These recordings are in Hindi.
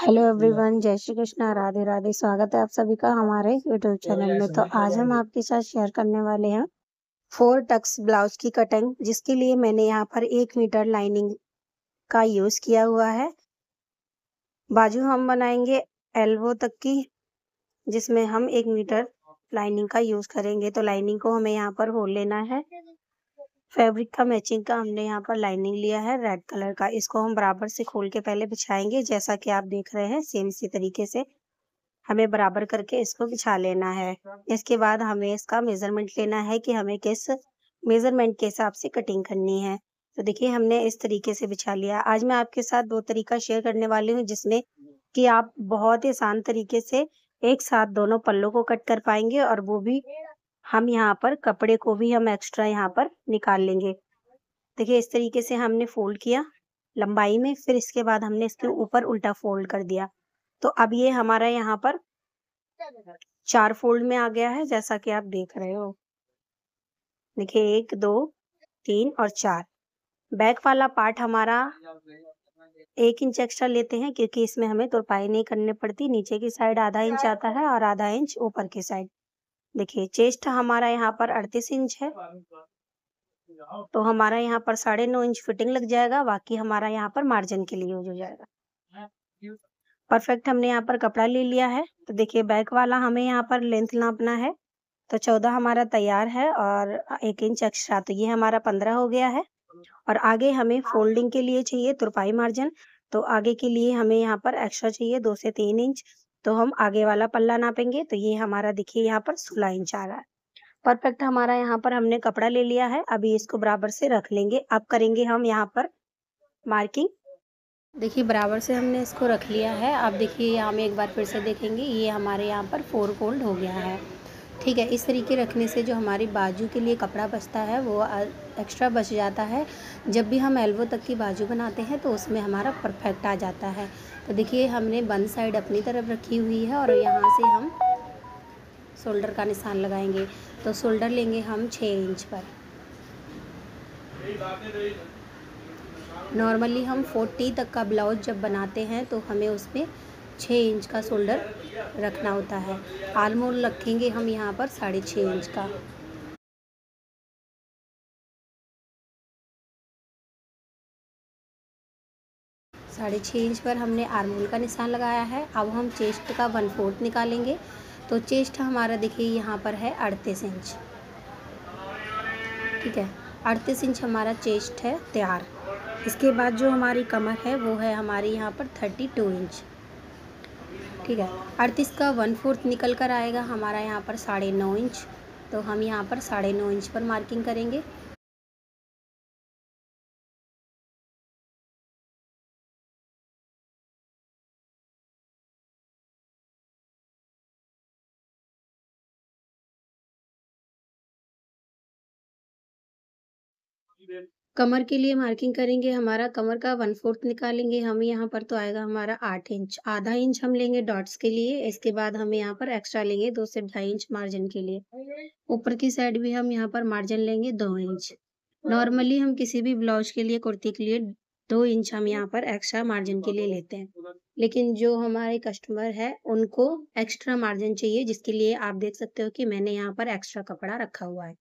हेलो एवरीवन, जय श्री कृष्णा, राधे राधे। स्वागत है आप सभी का हमारे यूट्यूब चैनल में। तो आज हम आपके साथ शेयर करने वाले हैं 4 टक्स ब्लाउज की कटिंग, जिसके लिए मैंने यहाँ पर 1 मीटर लाइनिंग का यूज किया हुआ है। बाजू हम बनाएंगे एल्बो तक की, जिसमें हम 1 मीटर लाइनिंग का यूज करेंगे। तो लाइनिंग को हमें यहाँ पर होल लेना है। फैब्रिक का मैचिंग का हमने यहाँ पर लाइनिंग लिया है रेड कलर का। इसको हम बराबर से खोल के पहले बिछाएंगे, जैसा कि आप देख रहे हैं। सेम इसी तरीके से हमें बराबर करके इसको बिछा लेना है। इसके बाद हमें इसका मेजरमेंट लेना है कि हमें किस मेजरमेंट के हिसाब से कटिंग करनी है। तो देखिए, हमने इस तरीके से बिछा लिया। आज मैं आपके साथ 2 तरीका शेयर करने वाली हूँ, जिसमें कि आप बहुत ही आसान तरीके से एक साथ दोनों पल्लों को कट कर पाएंगे, और वो भी हम यहाँ पर कपड़े को भी हम एक्स्ट्रा यहाँ पर निकाल लेंगे। देखिए, इस तरीके से हमने फोल्ड किया लंबाई में, फिर इसके बाद हमने इसके ऊपर उल्टा फोल्ड कर दिया। तो अब ये हमारा यहाँ पर 4 फोल्ड में आ गया है, जैसा कि आप देख रहे हो। देखिए, 1 2 3 और 4। बैक वाला पार्ट हमारा 1 इंच एक्स्ट्रा लेते हैं, क्योंकि इसमें हमें तुरपाई नहीं करनी पड़ती। नीचे की साइड आधा इंच आता है और आधा इंच ऊपर की साइड। देखिए, चेस्ट हमारा यहाँ पर 38 इंच है, तो हमारा यहाँ पर 9.5 इंच फिटिंग लग जाएगा। बाकी हमारा यहाँ पर मार्जिन के लिए यूज हो जाएगा। परफेक्ट हमने यहाँ पर कपड़ा ले लिया है। तो देखिए, बैक वाला हमें यहाँ पर लेंथ नापना है। तो 14 हमारा तैयार है और 1 इंच एक्स्ट्रा, तो ये हमारा 15 हो गया है। और आगे हमें फोल्डिंग के लिए चाहिए तुरपाई मार्जिन। तो आगे के लिए हमें यहाँ पर एक्स्ट्रा चाहिए 2 से 3 इंच। तो हम आगे वाला पल्ला नापेंगे, तो ये हमारा देखिए यहाँ पर 16 इंच आ रहा है। परफेक्ट हमारा यहाँ पर हमने कपड़ा ले लिया है। अभी इसको बराबर से रख लेंगे। अब करेंगे हम यहाँ पर मार्किंग। देखिए, बराबर से हमने इसको रख लिया है। अब देखिए, हम एक बार फिर से देखेंगे, ये हमारे यहाँ पर 4 फोल्ड हो गया है। ठीक है, इस तरीके रखने से जो हमारी बाजू के लिए कपड़ा बचता है वो एक्स्ट्रा बच जाता है। जब भी हम एल्बो तक की बाजू बनाते हैं तो उसमें हमारा परफेक्ट आ जाता है। तो देखिए, हमने बंद साइड अपनी तरफ रखी हुई है और यहाँ से हम शोल्डर का निशान लगाएंगे। तो शोल्डर लेंगे हम 6 इंच पर। नॉर्मली हम 40 तक का ब्लाउज जब बनाते हैं तो हमें उसमें 6 इंच का शोल्डर रखना होता है। आलमोल रखेंगे हम यहाँ पर 6.5 इंच का। साढ़े 6 इंच पर हमने आर्मोल का निशान लगाया है। अब हम चेस्ट का 1/4 निकालेंगे। तो चेस्ट हमारा देखिए यहाँ पर है 38 इंच। ठीक है, 38 इंच हमारा चेस्ट है तैयार। इसके बाद जो हमारी कमर है वो है हमारी यहाँ पर 32 इंच। ठीक है, 38 का 1/4 निकल कर आएगा हमारा यहाँ पर 9.5 इंच। तो हम यहाँ पर 9.5 इंच पर मार्किंग करेंगे। कमर के लिए मार्किंग करेंगे, हमारा कमर का 1/4 निकालेंगे हम। यहाँ पर तो आएगा हमारा 8 इंच। आधा इंच हम लेंगे डॉट्स के लिए। इसके बाद हम यहाँ पर एक्स्ट्रा लेंगे 2 से 2.5 इंच मार्जिन के लिए। ऊपर की साइड भी हम यहाँ पर मार्जिन लेंगे 2 इंच। नॉर्मली हम किसी भी ब्लाउज के लिए, कुर्ती के लिए 2 इंच हम यहाँ पर एक्स्ट्रा मार्जिन के लिए लेते हैं। लेकिन जो हमारे कस्टमर है उनको एक्स्ट्रा मार्जिन चाहिए, जिसके लिए आप देख सकते हो कि मैंने यहाँ पर एक्स्ट्रा कपड़ा रखा हुआ है।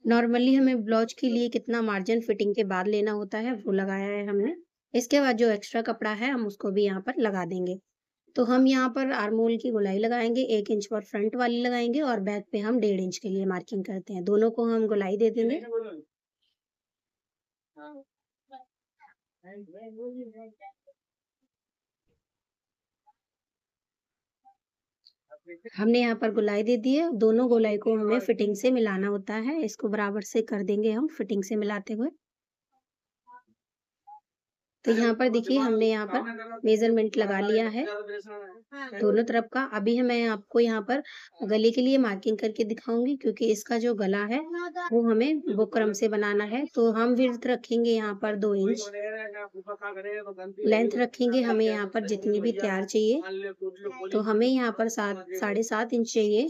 नॉर्मली हमें ब्लाउज के लिए कितना मार्जिन फिटिंग के बाद लेना होता है वो लगाया है हमने। इसके बाद जो एक्स्ट्रा कपड़ा है हम उसको भी यहाँ पर लगा देंगे। तो हम यहाँ पर आर्मोल की गोलाई लगाएंगे 1 इंच पर फ्रंट वाली लगाएंगे, और बैक पे हम 1.5 इंच के लिए मार्किंग करते हैं। दोनों को हम गोलाई दे देंगे। हमने यहाँ पर गोलाई दे दी है। दोनों गोलाई को हमें फिटिंग से मिलाना होता है। इसको बराबर से कर देंगे हम फिटिंग से मिलाते हुए। तो यहाँ पर देखिए, हमने यहाँ पर मेजरमेंट लगा लिया है दोनों तरफ का। अभी मैं आपको यहाँ पर गले के लिए मार्किंग करके दिखाऊंगी, क्योंकि इसका जो गला है वो हमें बुकरम से बनाना है। तो हम विड्थ रखेंगे यहाँ पर 2 इंच। लेंथ रखेंगे हमें यहाँ पर जितनी भी तैयार चाहिए। तो हमें यहाँ पर 7.5 इंच चाहिए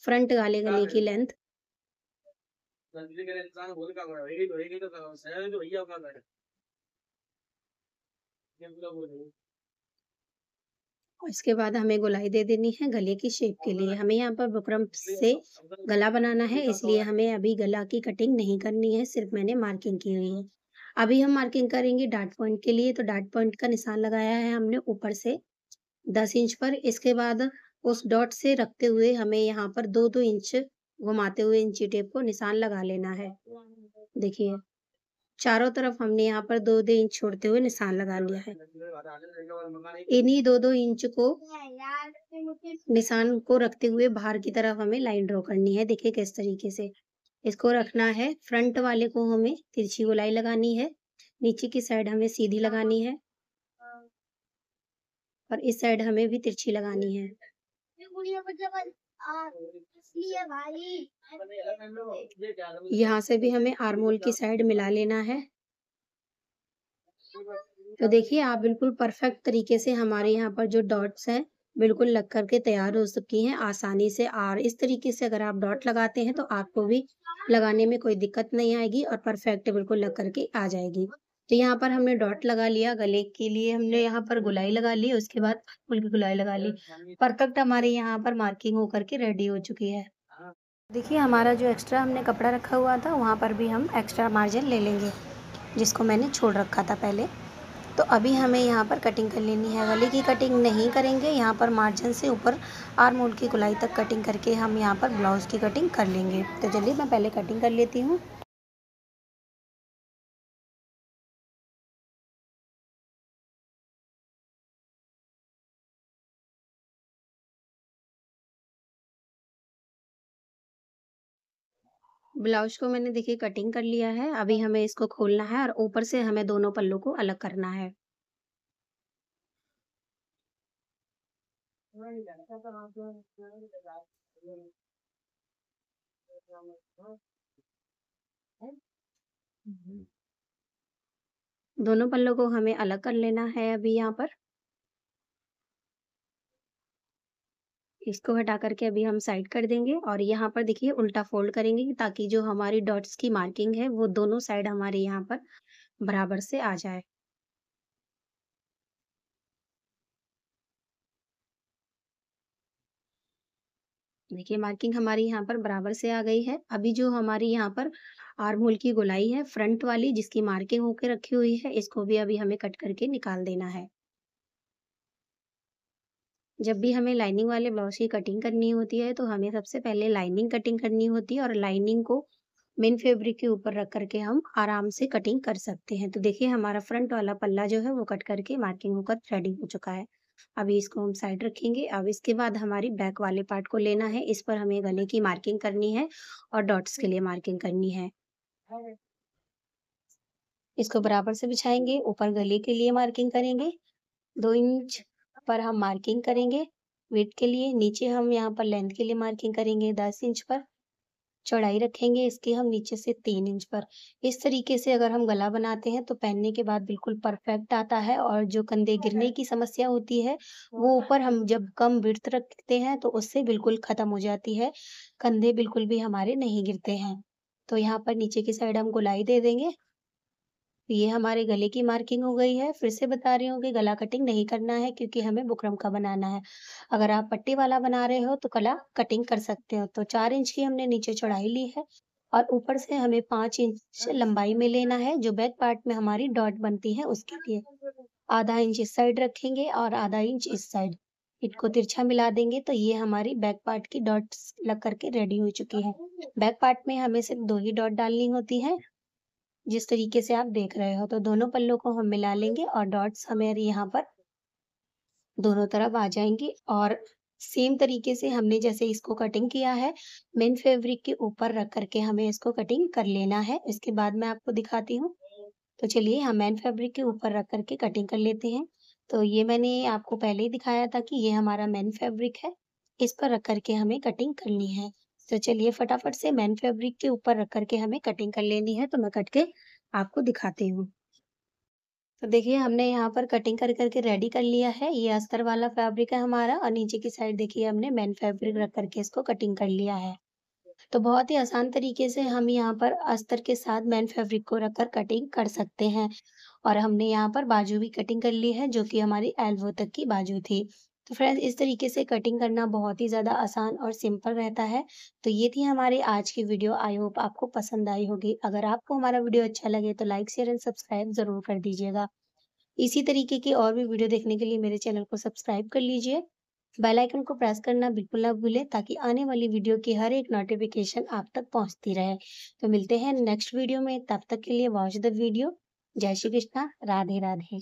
फ्रंट वाले गले की लेंथ। और इसके बाद हमें गोलाई दे देनी है गले की शेप के लिए। हमें यहाँ पर बुकरम से गला बनाना है, इसलिए हमें अभी गला की कटिंग नहीं करनी है, सिर्फ मैंने मार्किंग की हुई है। अभी हम मार्किंग करेंगे डार्ट पॉइंट के लिए, तो डार्ट पॉइंट का निशान लगाया है हमने ऊपर से 10 इंच पर। इसके बाद उस डॉट से रखते हुए हमें यहाँ पर 2-2 इंच घुमाते हुए इंची टेप को निशान लगा लेना है। देखिए, चारों तरफ हमने यहाँ पर 2-2 इंच छोड़ते हुए निशान लगा लिया है। इन्हीं 2-2 इंच को निशान को रखते हुए बाहर की तरफ हमें लाइन ड्रॉ करनी है। देखिए किस तरीके से इसको रखना है। फ्रंट वाले को हमें तिरछी गोलाई लगानी है, नीचे की साइड हमें सीधी लगानी है और इस साइड हमें भी तिरछी लगानी है। यहाँ से भी हमें आर्म होल की साइड मिला लेना है। तो देखिए आप बिल्कुल परफेक्ट तरीके से हमारे यहाँ पर जो डॉट्स हैं बिल्कुल लग करके तैयार हो चुकी हैं आसानी से। और इस तरीके से अगर आप डॉट लगाते हैं तो आपको भी लगाने में कोई दिक्कत नहीं आएगी और परफेक्ट बिल्कुल लग करके आ जाएगी। तो यहाँ पर हमने डॉट लगा लिया, गले के लिए हमने यहाँ पर गोलाई लगा ली, उसके बाद फुल की गोलाई लगा ली। परफेक्ट हमारे यहाँ पर मार्किंग होकर के रेडी हो चुकी है। देखिए हमारा जो एक्स्ट्रा हमने कपड़ा रखा हुआ था वहाँ पर भी हम एक्स्ट्रा मार्जिन ले लेंगे, जिसको मैंने छोड़ रखा था पहले। तो अभी हमें यहाँ पर कटिंग कर लेनी है। गले की कटिंग नहीं करेंगे, यहाँ पर मार्जिन से ऊपर आर्म होल की गोलाई तक कटिंग करके हम यहाँ पर ब्लाउज़ की कटिंग कर लेंगे। तो चलिए मैं पहले कटिंग कर लेती हूँ। ब्लाउज को मैंने देखिए कटिंग कर लिया है। अभी हमें इसको खोलना है और ऊपर से हमें दोनों पल्लों को अलग करना है। दोनों पल्लों को हमें अलग कर लेना है अभी यहाँ पर। इसको हटा करके अभी हम साइड कर देंगे और यहाँ पर देखिए उल्टा फोल्ड करेंगे ताकि जो हमारी डॉट्स की मार्किंग है वो दोनों साइड हमारे यहाँ पर बराबर से आ जाए। देखिए मार्किंग हमारी यहाँ पर बराबर से आ गई है। अभी जो हमारी यहाँ पर आर्म होल की गोलाई है फ्रंट वाली जिसकी मार्किंग होके रखी हुई है, इसको भी अभी हमें कट करके निकाल देना है। जब भी हमें लाइनिंग वाले ब्लाउज की कटिंग करनी होती है तो हमें सबसे पहले लाइनिंग कटिंग करनी होती है और लाइनिंग को मेन फैब्रिक के ऊपर रख करके हम आराम से कटिंग कर सकते हैं। तो देखिए हमारा फ्रंट वाला पल्ला जो है वो कट करके मार्किंग होकर रेडी हो चुका है। अभी इसको हम साइड रखेंगे। अब इसके बाद हमारी बैक वाले पार्ट को लेना है। इस पर हमें गले की मार्किंग करनी है और डॉट्स के लिए मार्किंग करनी है। इसको बराबर से बिछाएंगे, ऊपर गले के लिए मार्किंग करेंगे, 2 इंच पर हम मार्किंग करेंगे विड्थ के लिए। नीचे हम यहाँ पर लेंथ के लिए मार्किंग करेंगे 10 इंच पर। चौड़ाई रखेंगे इसकी हम नीचे से 3 इंच पर। इस तरीके से अगर हम गला बनाते हैं तो पहनने के बाद बिल्कुल परफेक्ट आता है और जो कंधे गिरने की समस्या होती है वो ऊपर हम जब कम विड्थ रखते हैं तो उससे बिल्कुल खत्म हो जाती है। कंधे बिल्कुल भी हमारे नहीं गिरते हैं। तो यहाँ पर नीचे की साइड हम गोलाई दे देंगे। ये हमारे गले की मार्किंग हो गई है। फिर से बता रही हूँ कि गला कटिंग नहीं करना है क्योंकि हमें बुकरम का बनाना है। अगर आप पट्टी वाला बना रहे हो तो गला कटिंग कर सकते हो। तो 4 इंच की हमने नीचे चौड़ाई ली है और ऊपर से हमें 5 इंच लंबाई में लेना है जो बैक पार्ट में हमारी डॉट बनती है उसके लिए। आधा इंच इस साइड रखेंगे और आधा इंच इस साइड। इनको तिरछा मिला देंगे तो ये हमारी बैक पार्ट की डॉट्स लग करके रेडी हो चुकी है। बैक पार्ट में हमें सिर्फ 2 ही डॉट डालनी होती है, जिस तरीके से आप देख रहे हो। तो दोनों पल्लों को हम मिला लेंगे और डॉट्स हमारे यहाँ पर दोनों तरफ आ जाएंगे। और सेम तरीके से हमने जैसे इसको कटिंग किया है मेन फैब्रिक के ऊपर रख करके हमें इसको कटिंग कर लेना है। इसके बाद मैं आपको दिखाती हूँ। तो चलिए हम मेन फैब्रिक के ऊपर रख करके कटिंग कर लेते हैं। तो ये मैंने आपको पहले ही दिखाया था कि ये हमारा मेन फैब्रिक है, इस पर रख करके हमें कटिंग करनी है। तो चलिए फटाफट से मेन फैब्रिक के ऊपर रख करके हमें कटिंग कर लेनी है। तो मैं कट के आपको दिखाती हूँ। तो देखिए हमने यहाँ पर कटिंग कर करके रेडी कर लिया है। ये अस्तर वाला फैब्रिक है हमारा और नीचे की साइड देखिए हमने मेन फैब्रिक रख करके इसको कटिंग कर लिया है। तो बहुत ही आसान तरीके से हम यहाँ पर अस्तर के साथ मेन फैब्रिक को रखकर कटिंग कर सकते हैं। और हमने यहाँ पर बाजू भी कटिंग कर ली है जो कि हमारी एल्बो तक की बाजू थी। तो फ्रेंड्स इस तरीके से कटिंग करना बहुत ही ज़्यादा आसान और सिंपल रहता है। तो ये थी हमारी आज की वीडियो। आई होप आपको पसंद आई होगी। अगर आपको हमारा वीडियो अच्छा लगे तो लाइक, शेयर एंड सब्सक्राइब ज़रूर कर दीजिएगा। इसी तरीके की और भी वीडियो देखने के लिए मेरे चैनल को सब्सक्राइब कर लीजिए। बेल आइकन को प्रेस करना बिल्कुल ना भूलें ताकि आने वाली वीडियो की हर एक नोटिफिकेशन आप तक पहुंचती रहे। तो मिलते हैं नेक्स्ट वीडियो में, तब तक के लिए वॉच द वीडियो। जय श्री कृष्णा, राधे राधे।